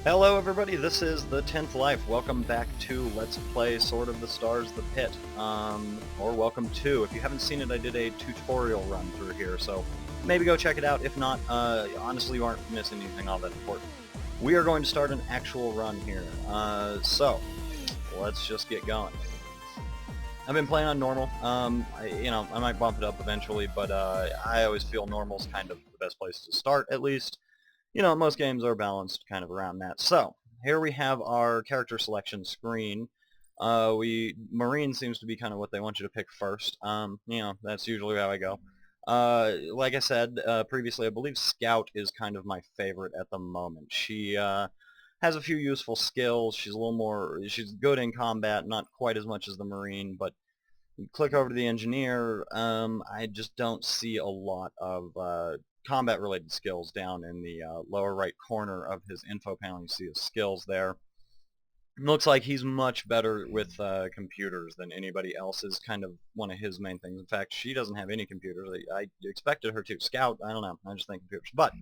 Hello everybody, this is the 10th Life. Welcome back to Let's Play Sword of the Stars The Pit. Or welcome to. If you haven't seen it, I did a tutorial run through here, so maybe go check it out. If not, honestly you aren't missing anything all that important. We are going to start an actual run here. So, let's just get going. I've been playing on normal. I might bump it up eventually, but I always feel normal's kind of the best place to start, at least. Most games are balanced kind of around that. So, here we have our character selection screen. Marine seems to be kind of what they want you to pick first. That's usually how I go. Like I said previously, I believe Scout is kind of my favorite at the moment. She has a few useful skills. She's good in combat, not quite as much as the Marine, but click over to the engineer, I just don't see a lot of combat-related skills down in the lower right corner of his info panel. You see his skills there. Looks like he's much better with computers than anybody else is kind of one of his main things. In fact, she doesn't have any computers. I expected her to. Scout, I don't know. I just think computers. But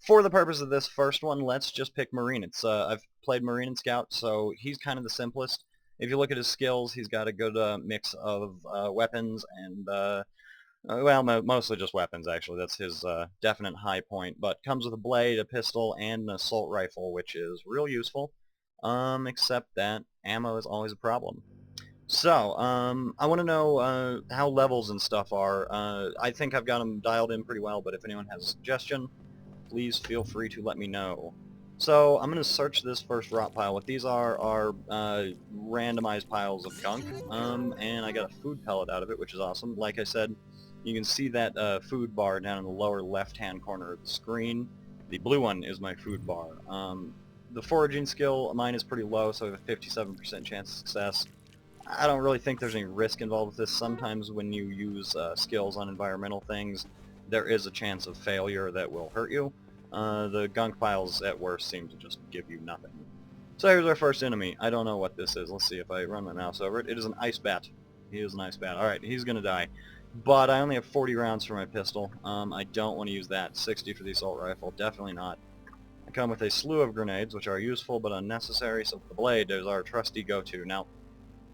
for the purpose of this first one, let's just pick Marine. I've played Marine and Scout, so he's kind of the simplest. If you look at his skills, he's got a good mix of weapons and, mostly just weapons, actually. That's his definite high point. But comes with a blade, a pistol, and an assault rifle, which is real useful, except that ammo is always a problem. So, I want to know how levels and stuff are. I think I've got them dialed in pretty well, but if anyone has a suggestion, please feel free to let me know. So I'm going to search this first rot pile. What these are randomized piles of gunk, and I got a food pellet out of it, which is awesome. Like I said, you can see that food bar down in the lower left-hand corner of the screen. The blue one is my food bar. The foraging skill, mine is pretty low, so I have a 57% chance of success. I don't really think there's any risk involved with this. Sometimes when you use skills on environmental things, there is a chance of failure that will hurt you. The gunk piles at worst seem to just give you nothing. So here's our first enemy. I don't know what this is. Let's see if I run my mouse over it. It is an ice bat. He is an ice bat. Alright, he's gonna die. But I only have 40 rounds for my pistol. I don't want to use that. 60 for the assault rifle. Definitely not. I come with a slew of grenades, which are useful but unnecessary, so the blade is our trusty go-to. Now,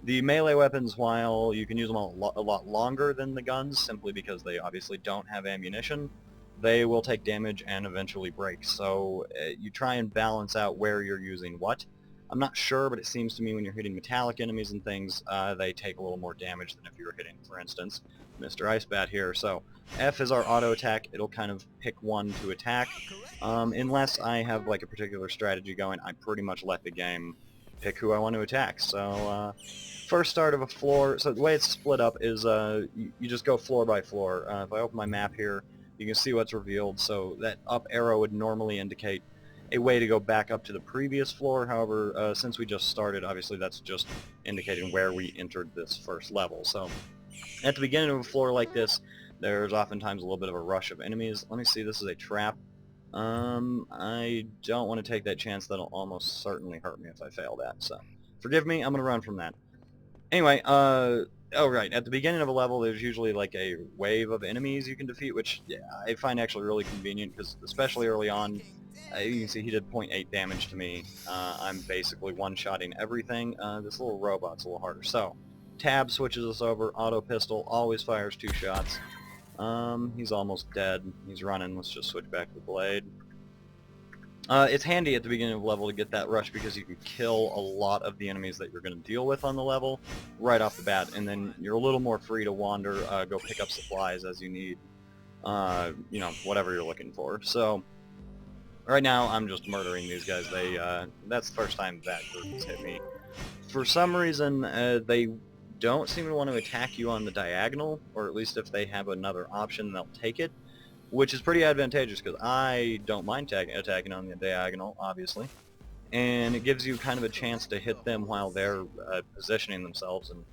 the melee weapons, while you can use them a lot longer than the guns, simply because they obviously don't have ammunition, they will take damage and eventually break. So you try and balance out where you're using what. I'm not sure, but it seems to me when you're hitting metallic enemies and things, they take a little more damage than if you were hitting, for instance, Mr. Ice Bat here. So F is our auto attack. It'll kind of pick one to attack. Unless I have like a particular strategy going, I pretty much let the game pick who I want to attack. So first start of a floor, so the way it's split up is you just go floor by floor. If I open my map here, you can see what's revealed. So that up arrow would normally indicate a way to go back up to the previous floor. However, since we just started, obviously that's just indicating where we entered this first level. So at the beginning of a floor like this, there's oftentimes a little bit of a rush of enemies. Let me see, this is a trap. I don't want to take that chance. That'll almost certainly hurt me if I fail that. So forgive me, I'm going to run from that. Anyway, oh right, at the beginning of a level there's usually like a wave of enemies you can defeat, which I find actually really convenient because especially early on, you can see he did 0.8 damage to me. I'm basically one-shotting everything. This little robot's a little harder. So, tab switches us over, auto pistol, always fires 2 shots. He's almost dead. He's running. Let's just switch back to the blade. It's handy at the beginning of the level to get that rush because you can kill a lot of the enemies that you're going to deal with on the level right off the bat, and then you're a little more free to wander, go pick up supplies as you need, whatever you're looking for. So, right now I'm just murdering these guys. That's the first time that group has hit me. For some reason, they don't seem to want to attack you on the diagonal, or at least if they have another option, they'll take it. Which is pretty advantageous because I don't mind attacking on the diagonal, obviously, and it gives you kind of a chance to hit them while they're positioning themselves. And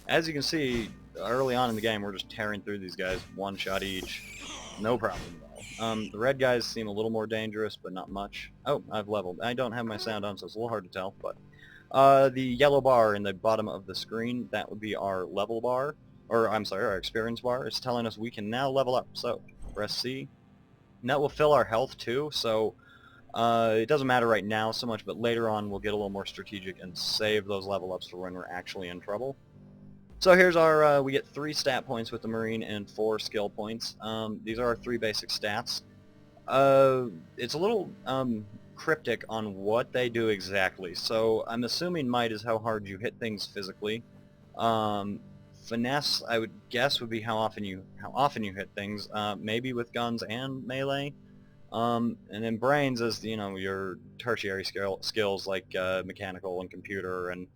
as you can see, early on in the game, we're just tearing through these guys, one shot each, no problem at all. The red guys seem a little more dangerous, but not much. Oh, I've leveled. I don't have my sound on, so it's a little hard to tell. But the yellow bar in the bottom of the screen, that would be our level bar, or I'm sorry, our experience bar. It's telling us we can now level up. So press C, and that will fill our health too. So It doesn't matter right now so much, but later on we'll get a little more strategic and save those level ups for when we're actually in trouble. So here's our, we get 3 stat points with the Marine and 4 skill points. These are our 3 basic stats. It's a little cryptic on what they do exactly. So I'm assuming might is how hard you hit things physically. Finesse, I would guess, would be how often you hit things, maybe with guns and melee. And then brains is, you know, your tertiary skills like mechanical and computer, and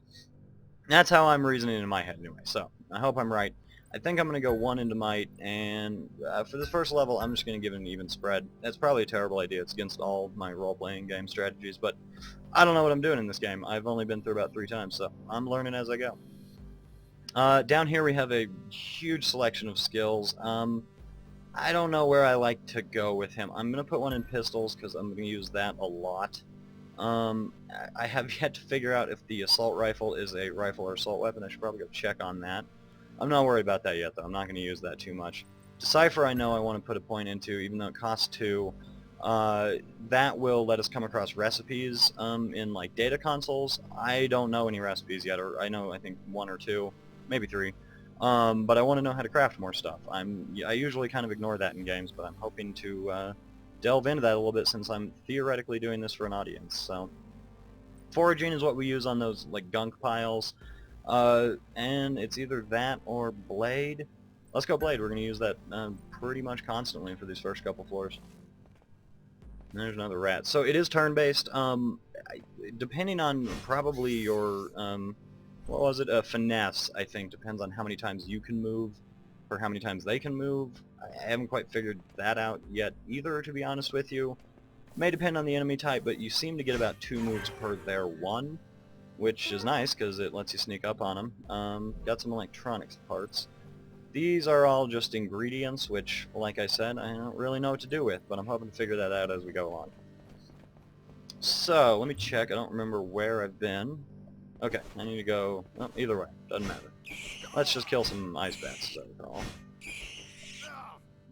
that's how I'm reasoning in my head anyway. So I hope I'm right. I think I'm going to go 1 into might, and for this first level I'm just going to give it an even spread. That's probably a terrible idea. It's against all my role-playing game strategies, but I don't know what I'm doing in this game. I've only been through about 3 times, so I'm learning as I go. Down here we have a huge selection of skills. I don't know where I like to go with him. I'm going to put one in pistols because I'm going to use that a lot. I have yet to figure out if the assault rifle is a rifle or assault weapon. I should probably go check on that. I'm not worried about that yet, though. I'm not going to use that too much. Decipher I know I want to put a point into, even though it costs 2. That will let us come across recipes in like data consoles. I don't know any recipes yet, or I know I think 1 or 2, maybe 3. But I want to know how to craft more stuff. I usually kind of ignore that in games, but I'm hoping to delve into that a little bit since I'm theoretically doing this for an audience. So foraging is what we use on those like gunk piles, and it's either that or blade. Let's go blade. We're going to use that pretty much constantly for these first couple floors. And there's another rat. So it is turn-based. Depending on probably your what was it? Finesse, I think, depends on how many times you can move or how many times they can move. I haven't quite figured that out yet either, to be honest with you. May depend on the enemy type, but you seem to get about 2 moves per their 1, which is nice because it lets you sneak up on them. Got some electronics parts. These are all just ingredients, which, like I said, I don't really know what to do with, but I'm hoping to figure that out as we go along. So, let me check. I don't remember where I've been. Okay, I need to go... Well, either way, doesn't matter. Let's just kill some ice bats, so overall.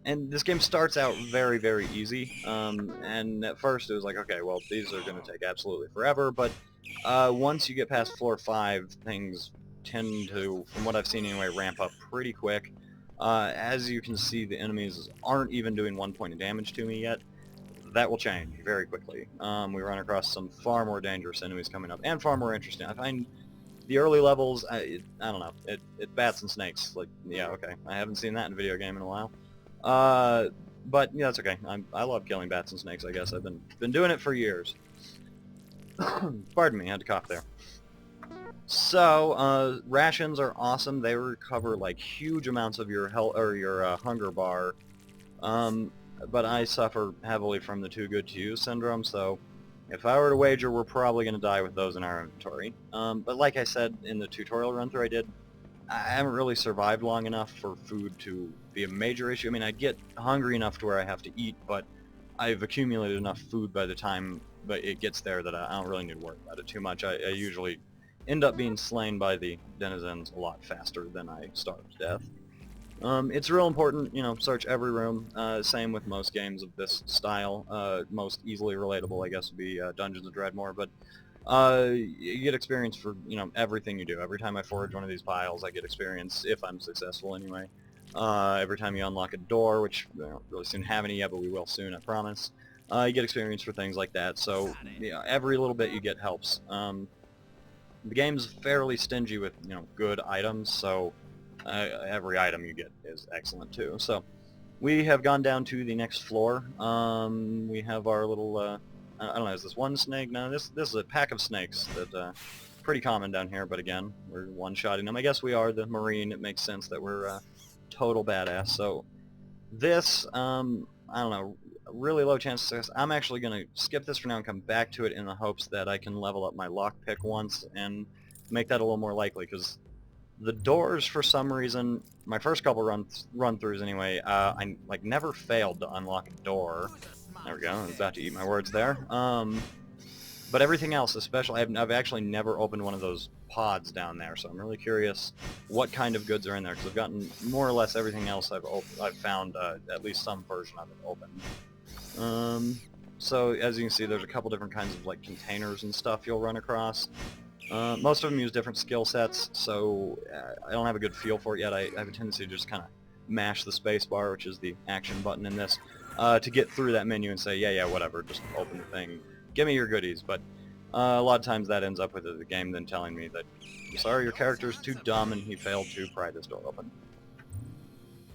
And this game starts out very, very easy, and at first it was like, okay, well, these are going to take absolutely forever, but once you get past floor 5, things tend to, from what I've seen anyway, ramp up pretty quick. As you can see, the enemies aren't even doing 1 point of damage to me yet. That will change very quickly. We run across some far more dangerous enemies coming up, and far more interesting. I find the early levels, I don't know, it bats and snakes. Like, yeah, okay, I haven't seen that in a video game in a while. But yeah, that's okay. I love killing bats and snakes. I guess I've been doing it for years. Pardon me, I had to cough there. So rations are awesome. They recover like huge amounts of your health or your hunger bar. But I suffer heavily from the too good to use syndrome, so if I were to wager, we're probably going to die with those in our inventory. But like I said in the tutorial run-through I did, I haven't really survived long enough for food to be a major issue. I mean, I get hungry enough to where I have to eat, but I've accumulated enough food by the time it gets there that I don't really need to worry about it too much. I usually end up being slain by the denizens a lot faster than I starve to death. It's real important, you know, search every room. Same with most games of this style. Most easily relatable, I guess, would be Dungeons & Dreadmore, but you get experience for, you know, everything you do. Every time I forage one of these piles, I get experience, if I'm successful anyway. Every time you unlock a door, which we don't really soon have any yet, but we will soon, I promise, you get experience for things like that. So, you know, every little bit you get helps. The game's fairly stingy with, you know, good items, so every item you get is excellent too. So we have gone down to the next floor. We have our little, I don't know, is this one snake? No, this is a pack of snakes that pretty common down here, but again, we're one-shotting them. I guess we are the Marine. It makes sense that we're total badass. So this, I don't know, really low chance of success. I'm actually going to skip this for now and come back to it in the hopes that I can level up my lockpick once and make that a little more likely, because the doors, for some reason, my first couple run-throughs anyway, I like never failed to unlock a door. There we go, I was about to eat my words there. But everything else, especially, I've actually never opened one of those pods down there, so I'm really curious what kind of goods are in there, because I've gotten more or less everything else I've found, at least some version of it open. So as you can see, there's a couple different kinds of like containers and stuff you'll run across. Most of them use different skill sets, so I don't have a good feel for it yet. I have a tendency to just kind of mash the space bar, which is the action button in this, to get through that menu and say, yeah, whatever, just open the thing, give me your goodies. But a lot of times that ends up with the game then telling me that, I'm sorry, your character's too dumb and he failed to pry this door open.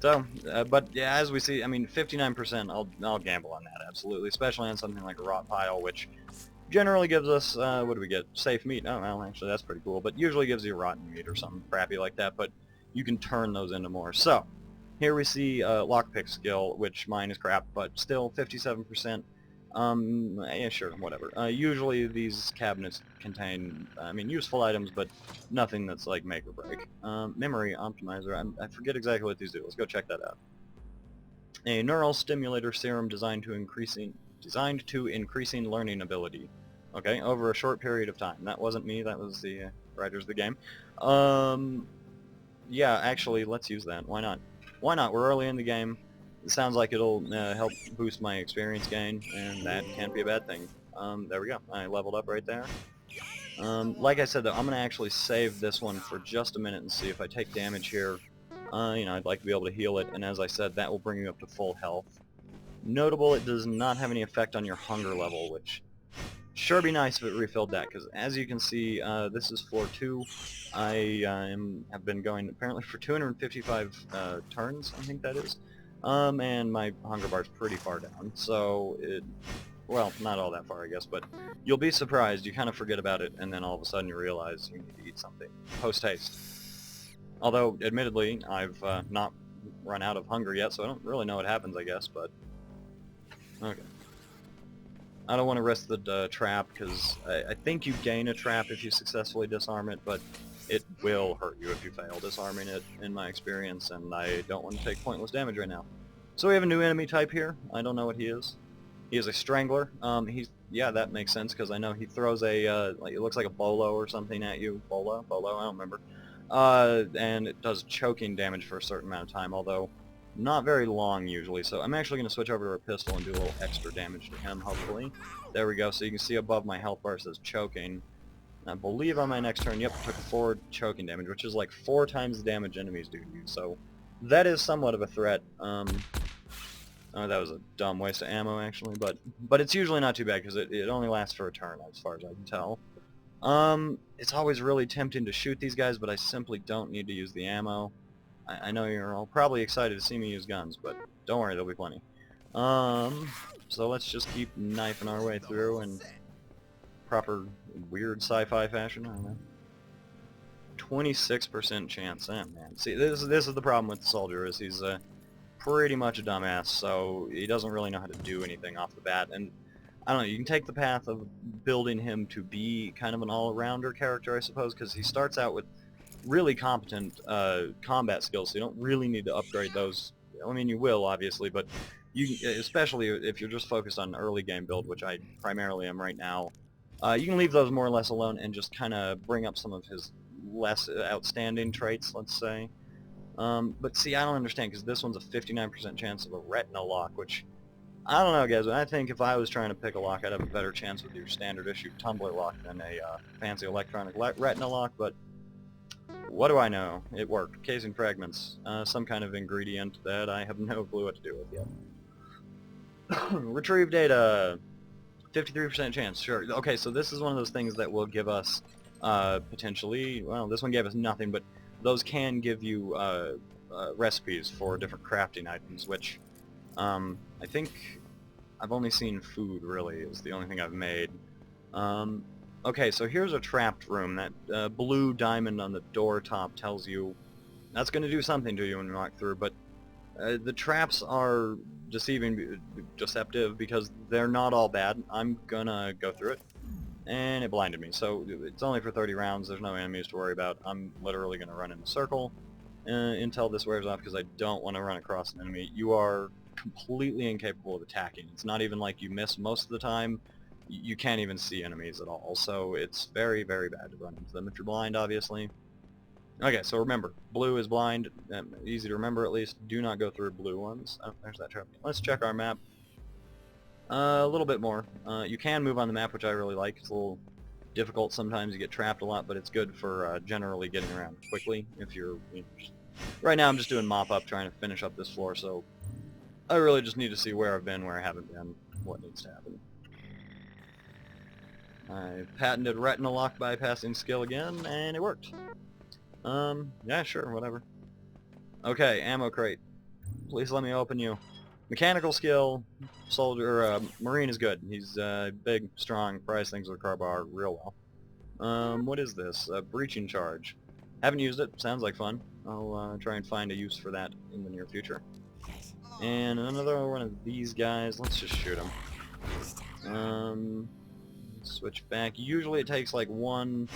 So, but yeah, as we see, I mean, 59%, I'll gamble on that, absolutely, especially on something like a rot pile, which generally gives us, what do we get? Safe meat. Oh, well, actually, that's pretty cool, but usually gives you rotten meat or something crappy like that, but you can turn those into more. So, here we see lockpick skill, which mine is crap, but still 57%. Yeah, sure, whatever. Usually these cabinets contain, I mean, useful items, but nothing that's like make or break. Memory optimizer, I forget exactly what these do. Let's go check that out. A neural stimulator serum designed to increasing learning ability. Okay, over a short period of time. That wasn't me, that was the writers of the game. Yeah, actually, let's use that. Why not? Why not? We're early in the game. It sounds like it'll help boost my experience gain, and that can't be a bad thing. There we go. I leveled up right there. Like I said, though, I'm going to actually save this one for just a minute and see if I take damage here. You know, I'd like to be able to heal it, and as I said, that will bring you up to full health. Notable, it does not have any effect on your hunger level, which sure be nice if it refilled that, because as you can see, this is floor 2. I have been going apparently for 255 turns, I think that is. And my hunger bar's pretty far down, so well, not all that far, I guess, but you'll be surprised. You kind of forget about it, and then all of a sudden you realize you need to eat something. Post-haste. Although, admittedly, I've not run out of hunger yet, so I don't really know what happens, I guess, but... Okay. I don't want to risk the trap, because I think you gain a trap if you successfully disarm it, but it will hurt you if you fail disarming it, in my experience, and I don't want to take pointless damage right now. So we have a new enemy type here. I don't know what he is. He is a Strangler. Yeah, that makes sense, because I know he throws a, like, it looks like a bolo or something at you. Bolo? I don't remember. And it does choking damage for a certain amount of time, although not very long usually, so I'm actually going to switch over to a pistol and do a little extra damage to him, hopefully. There we go, so you can see above my health bar says choking. I believe on my next turn, yep, took 4 choking damage, which is like 4 times the damage enemies do to you, so that is somewhat of a threat. Oh, that was a dumb waste of ammo, actually, but it's usually not too bad, because it only lasts for a turn, as far as I can tell. It's always really tempting to shoot these guys, but I simply don't need to use the ammo. I know you're all probably excited to see me use guns, but don't worry, there'll be plenty. So let's just keep knifing our way through in proper weird sci-fi fashion, I don't know. 26% chance, oh man. See, this is the problem with the soldier, is he's pretty much a dumbass, so he doesn't really know how to do anything off the bat, and I don't know, you can take the path of building him to be kind of an all-rounder character, I suppose, because he starts out with really competent combat skills, so you don't really need to upgrade those. I mean, you will, obviously, but you, especially if you're just focused on an early game build, which I primarily am right now, you can leave those more or less alone and just kind of bring up some of his less outstanding traits, let's say. But see, I don't understand, because this one's a 59% chance of a retina lock, which, I don't know, guys, but I think if I was trying to pick a lock, I'd have a better chance with your standard issue tumbler lock than a fancy electronic retina lock, but what do I know? It worked. Casing fragments. Some kind of ingredient that I have no clue what to do with yet. Retrieve data. 53% chance. Sure. Okay, so this is one of those things that will give us, potentially, well, this one gave us nothing, but those can give you recipes for different crafting items, which I think I've only seen food, really, is the only thing I've made. Okay, so here's a trapped room. That blue diamond on the door top tells you that's going to do something to you when you walk through, but the traps are deceptive, because they're not all bad. I'm gonna go through it, and it blinded me, so it's only for 30 rounds. There's no enemies to worry about. I'm literally going to run in a circle until this wears off, because I don't want to run across an enemy. You are completely incapable of attacking. It's not even like you miss most of the time. You can't even see enemies at all, so it's very, very bad to run into them if you're blind, obviously. Okay, so remember, blue is blind, easy to remember at least. Do not go through blue ones. Oh, there's that trap. Let's check our map. A little bit more. You can move on the map, which I really like. It's a little difficult sometimes. You get trapped a lot, but it's good for generally getting around quickly. If you're, right now I'm just doing mop-up, trying to finish up this floor, so I really just need to see where I've been, where I haven't been, what needs to happen. I patented retina lock bypassing skill again, and it worked. Yeah, sure, whatever. Okay, ammo crate. Please let me open you. Mechanical skill, soldier, marine is good. He's big, strong, fries things with a crowbar real well. What is this? Breaching charge. Haven't used it. Sounds like fun. I'll try and find a use for that in the near future. And another one of these guys. Let's just shoot him. Switch back. Usually it takes like one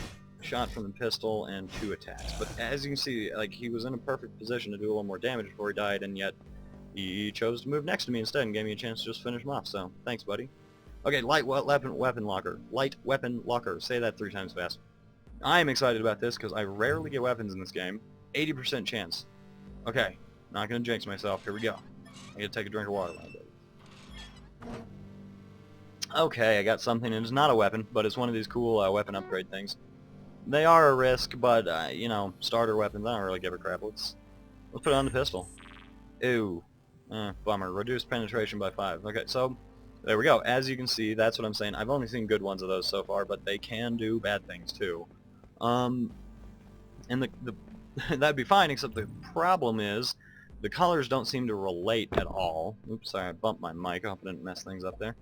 shot from the pistol and 2 attacks. But as you can see, like, he was in a perfect position to do a little more damage before he died, and yet he chose to move next to me instead and gave me a chance to just finish him off. So thanks, buddy. Okay, light weapon locker. Light weapon locker. Say that 3 times fast. I am excited about this because I rarely get weapons in this game. 80% chance. Okay, not gonna jinx myself. Here we go. I gotta take a drink of water while I do it. Okay, I got something, and it's not a weapon, but it's one of these cool weapon upgrade things. They are a risk, but, you know, starter weapons, I don't really give a crap. Let's put it on the pistol. Ew. Bummer. Reduced penetration by 5. Okay, so, there we go. As you can see, that's what I'm saying. I've only seen good ones of those so far, but they can do bad things, too. And that'd be fine, except the problem is the colors don't seem to relate at all. Oops, sorry, I bumped my mic. I hope I didn't mess things up there.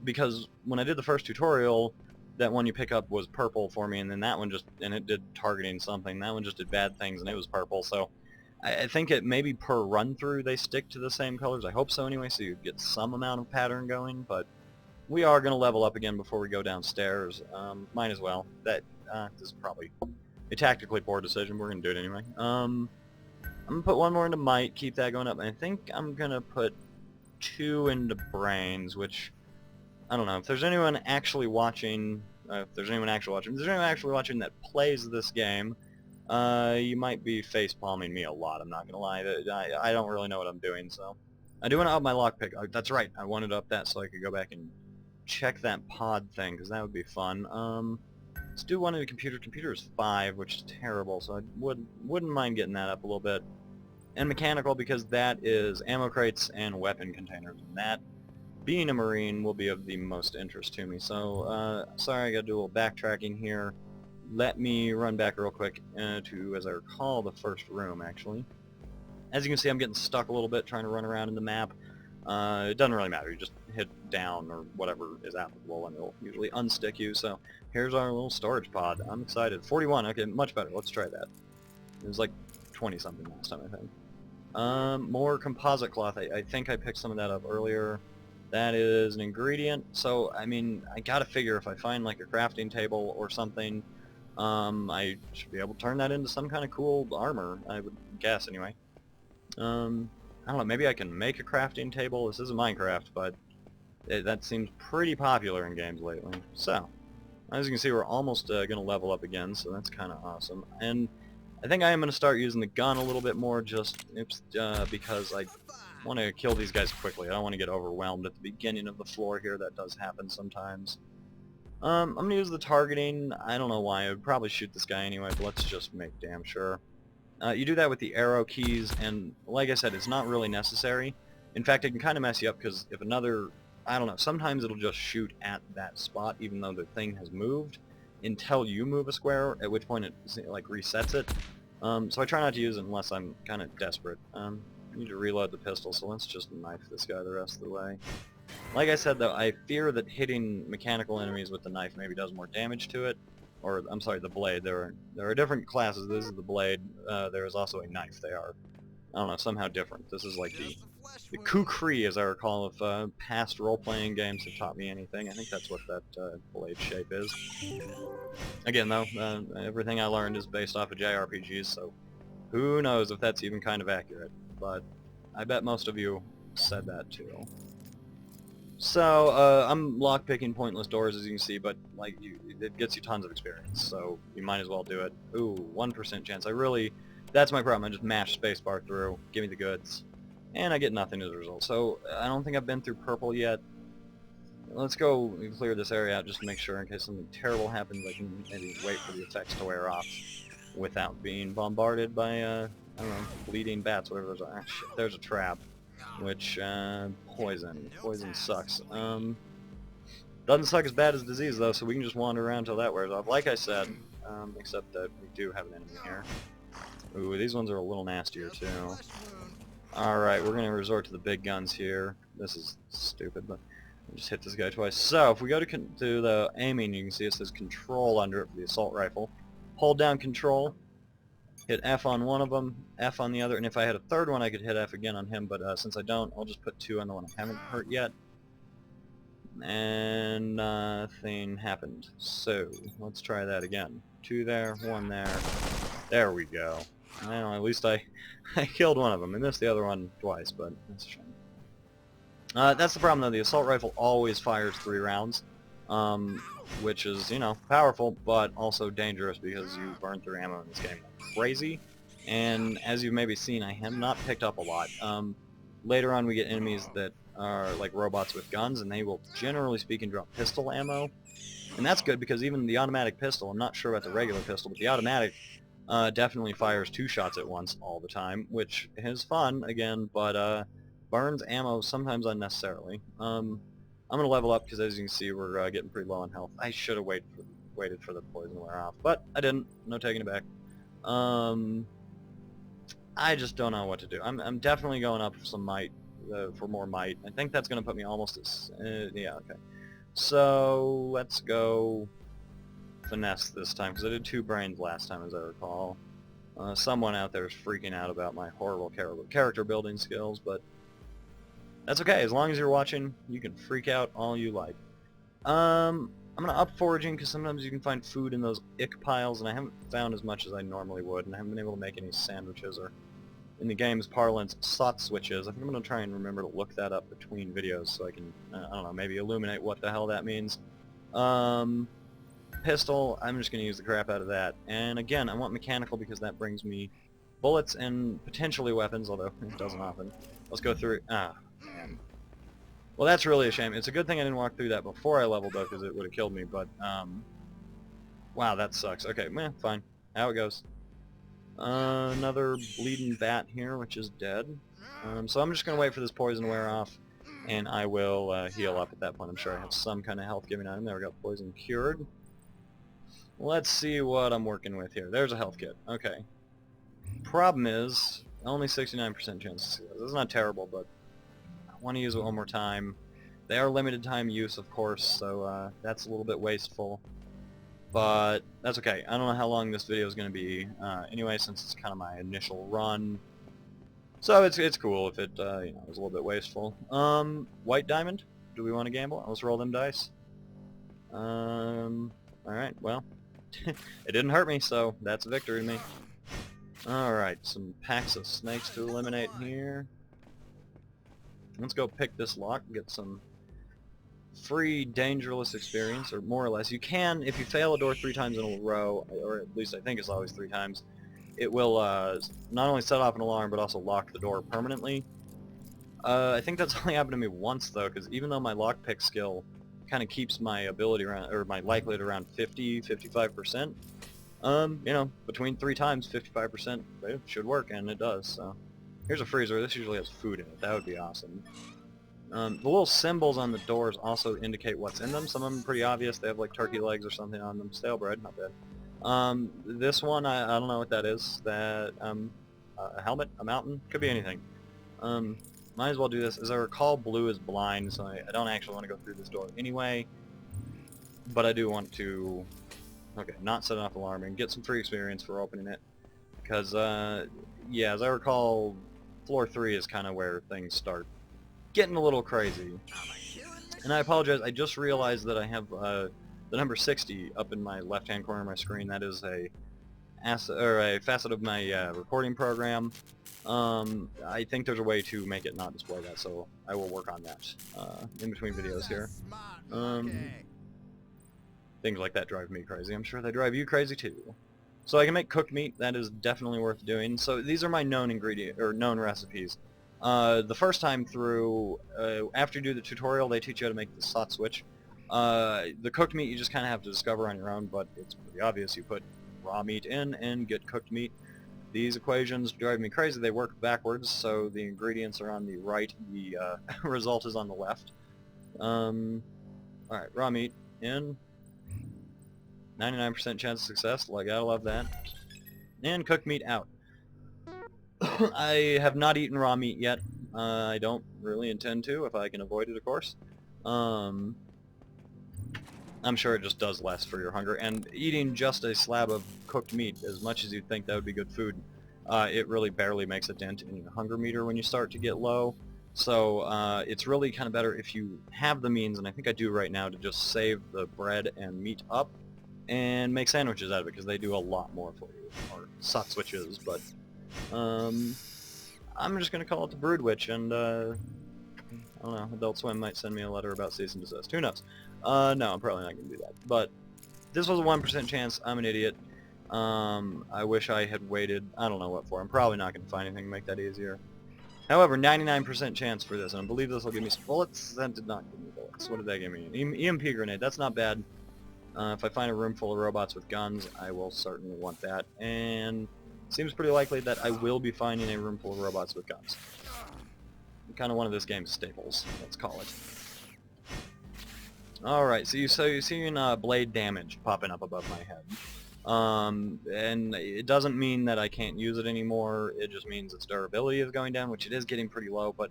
Because when I did the first tutorial, that one you pick up was purple for me, and then that one it did targeting something. That one just did bad things, and it was purple. So I think it maybe per run-through they stick to the same colors. I hope so anyway, so you get some amount of pattern going, but we are going to level up again before we go downstairs. Might as well. This is probably a tactically poor decision. We're going to do it anyway. I'm going to put 1 more into might, keep that going up, and I think I'm going to put 2 into brains, which, I don't know, if there's anyone actually watching, if there's anyone actually watching that plays this game, you might be face-palming me a lot, I'm not going to lie. I don't really know what I'm doing, so. I do want to up my lockpick. That's right, I wanted to up that so I could go back and check that pod thing, because that would be fun. Let's do one in the computer. Computer is 5, which is terrible, so I wouldn't mind getting that up a little bit. And mechanical, because that is ammo crates and weapon containers, and that, being a marine, will be of the most interest to me. So, sorry, I gotta do a little backtracking here. Let me run back real quick to, as I recall, the first room, actually. As you can see, I'm getting stuck a little bit trying to run around in the map. It doesn't really matter, you just hit down or whatever is applicable and it'll usually unstick you. So here's our little storage pod. I'm excited. 41, okay, much better. Let's try that. It was like 20 something last time, I think. More composite cloth. I think I picked some of that up earlier. That is an ingredient. So, I mean, I gotta figure if I find like a crafting table or something, I should be able to turn that into some kind of cool armor, I would guess anyway. I don't know, maybe I can make a crafting table. This isn't Minecraft, but that seems pretty popular in games lately. So, as you can see, we're almost going to level up again, so that's kind of awesome. And I think I am going to start using the gun a little bit more, just because I want to kill these guys quickly. I don't want to get overwhelmed at the beginning of the floor here. That does happen sometimes. I'm going to use the targeting. I don't know why. I would probably shoot this guy anyway, but let's just make damn sure. You do that with the arrow keys, and like I said, it's not really necessary. In fact, it can kind of mess you up, because if another, I don't know, sometimes it'll just shoot at that spot, even though the thing has moved, until you move a square, at which point it, like, resets it. So I try not to use it unless I'm kind of desperate. I need to reload the pistol, so let's just knife this guy the rest of the way. Like I said, though, I fear that hitting mechanical enemies with the knife maybe does more damage to it. Or, I'm sorry, the blade. There are different classes. This is the blade. There is also a knife. They are, I don't know, somehow different. This is like the kukri, as I recall, of past role-playing games have taught me anything. I think that's what that blade shape is. Again, though, everything I learned is based off of JRPGs, so who knows if that's even kind of accurate. But I bet most of you said that too. So, I'm lockpicking pointless doors, as you can see, but, like, it gets you tons of experience, so you might as well do it. Ooh, 1% chance. That's my problem. I just mash spacebar through. Give me the goods. and I get nothing as a result. So I don't think I've been through purple yet. Let's go clear this area out just to make sure in case something terrible happens I can maybe wait for the effects to wear off without being bombarded by, I don't know, bleeding bats, whatever those are. Ah, shit, there's a trap. Which, poison. Poison sucks. Doesn't suck as bad as disease, though, so we can just wander around till that wears off. Like I said, except that we do have an enemy here. Ooh, these ones are a little nastier, too. Alright, we're going to resort to the big guns here. This is stupid, but I'll just hit this guy twice. So, if we go to the aiming, you can see it says control under it for the assault rifle. Hold down control, hit F on one of them, F on the other, and if I had a third one I could hit F again on him, but since I don't, I'll just put 2 on the one I haven't hurt yet. And nothing happened. So, let's try that again. 2 there, 1 there. There we go. Well, at least I killed one of them. I missed the other one twice, but that's a shame. That's the problem, though. The assault rifle always fires 3 rounds, which is, you know, powerful, but also dangerous because you burn through ammo in this game like crazy. And as you've maybe seen, I have not picked up a lot. Later on, we get enemies that are like robots with guns, and they will, generally speaking, drop pistol ammo. And that's good because even the automatic pistol, I'm not sure about the regular pistol, but the automatic definitely fires 2 shots at once all the time, which is fun, again, but burns ammo sometimes unnecessarily. I'm going to level up because as you can see we're getting pretty low on health. I should have waited for the poison to wear off, but I didn't. No taking it back. I just don't know what to do. I'm definitely going up for some might, for more might. I think that's going to put me almost at... yeah, okay. So, let's go finesse this time, because I did 2 brains last time, as I recall. Someone out there is freaking out about my horrible character building skills, but that's okay. As long as you're watching, you can freak out all you like. I'm going to up foraging, because sometimes you can find food in those ick piles, and I haven't found as much as I normally would, and I haven't been able to make any sandwiches, or in the game's parlance, sot switches. I think I'm going to try and remember to look that up between videos so I can, I don't know, maybe illuminate what the hell that means. Pistol, I'm just going to use the crap out of that. And again, I want mechanical because that brings me bullets and potentially weapons, although it doesn't often. Let's go through... ah, man. Well, that's really a shame. It's a good thing I didn't walk through that before I leveled up because it would have killed me, but, wow, that sucks. Okay, meh, fine. How it goes. Another bleeding bat here, which is dead. So I'm just going to wait for this poison to wear off, and I will heal up at that point. I'm sure I have some kind of health-giving item. There we go, poison cured. Let's see what I'm working with here. There's a health kit. Okay. Problem is, only 69% chance to see this. This is not terrible, but I want to use it one more time. They are limited time use, of course, so that's a little bit wasteful. But that's okay. I don't know how long this video is going to be anyway, since it's kind of my initial run. So it's cool if it you know, was a little bit wasteful. White diamond. Do we want to gamble? Let's roll them dice. Alright, well, it didn't hurt me, so that's a victory to me. Alright, some packs of snakes to eliminate here. Let's go pick this lock and get some free dangerous experience, or more or less. You can, if you fail a door 3 times in a row, or at least I think it's always 3 times, it will not only set off an alarm, but also lock the door permanently. I think that's only happened to me once, though, because even though my lockpick skill kind of keeps my ability around, or my likelihood around 50-55%, you know, between 3 times, 55%, it should work, and it does, so. Here's a freezer. This usually has food in it. That would be awesome. The little symbols on the doors also indicate what's in them. Some of them are pretty obvious. They have like turkey legs or something on them. Stale bread, not bad. This one, I don't know what that is. That, a helmet? A mountain? Could be anything. Might as well do this. As I recall, blue is blind, so I don't actually want to go through this door anyway. But I do want to, okay, not set off alarm and get some free experience for opening it. Because, yeah, as I recall, floor 3 is kind of where things start getting a little crazy. And I apologize, I just realized that I have the number 60 up in my left-hand corner of my screen. That is a facet of my recording program. I think there's a way to make it not display that, so I will work on that in between videos here. Things like that drive me crazy. I'm sure they drive you crazy too. So I can make cooked meat. That is definitely worth doing. So these are my known ingredient or known recipes. The first time through, after you do the tutorial, they teach you how to make the slot switch. The cooked meat you just kind of have to discover on your own, but it's pretty obvious. You put raw meat in and get cooked meat. These equations drive me crazy. They work backwards, so the ingredients are on the right, the result is on the left. Alright, raw meat in. 99% chance of success, like I love that. And cooked meat out. I have not eaten raw meat yet. I don't really intend to, if I can avoid it, of course. I'm sure it just does less for your hunger, and eating just a slab of cooked meat, as much as you'd think that would be good food, it really barely makes a dent in your hunger meter when you start to get low. So it's really kind of better if you have the means, and I think I do right now, to just save the bread and meat up and make sandwiches out of it, because they do a lot more for you, or sot switches, but I'm just going to call it the Brood Witch, and I don't know, Adult Swim might send me a letter about cease and desist. Who knows? No, I'm probably not going to do that. But this was a 1% chance. I'm an idiot. I wish I had waited. I don't know what for. I'm probably not going to find anything to make that easier. However, 99% chance for this, and I believe this will give me some bullets. That did not give me bullets. What did that give me? An EMP grenade. That's not bad. If I find a room full of robots with guns, I will certainly want that. And it seems pretty likely that I will be finding a room full of robots with guns. Kind of one of this game's staples, let's call it. Alright, so you're seeing blade damage popping up above my head. And it doesn't mean that I can't use it anymore, it just means its durability is going down, which it is getting pretty low, but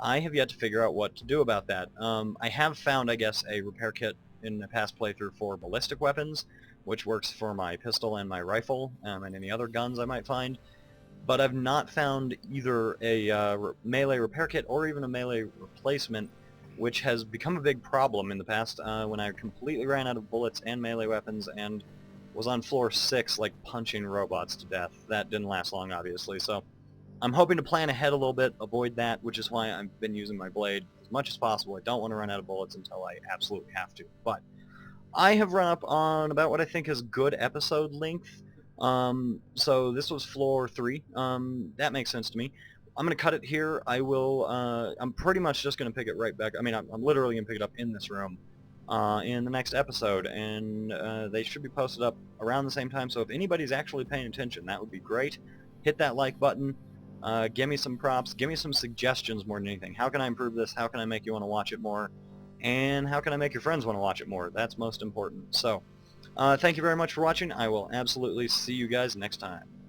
I have yet to figure out what to do about that. I have found, I guess, a repair kit in a past playthrough for ballistic weapons, which works for my pistol and my rifle, and any other guns I might find. But I've not found either a melee repair kit or even a melee replacement, which has become a big problem in the past when I completely ran out of bullets and melee weapons and was on floor 6, like, punching robots to death. That didn't last long, obviously, so I'm hoping to plan ahead a little bit, avoid that, which is why I've been using my blade as much as possible. I don't want to run out of bullets until I absolutely have to. But I have run up on about what I think is good episode length. So this was floor 3. That makes sense to me. I'm going to cut it here. I'm pretty much just going to pick it right back. I mean, I'm literally going to pick it up in this room in the next episode, and they should be posted up around the same time, so if anybody's actually paying attention, that would be great. Hit that like button. Give me some props. Give me some suggestions more than anything. How can I improve this? How can I make you want to watch it more? And how can I make your friends want to watch it more? That's most important. So, thank you very much for watching. I will absolutely see you guys next time.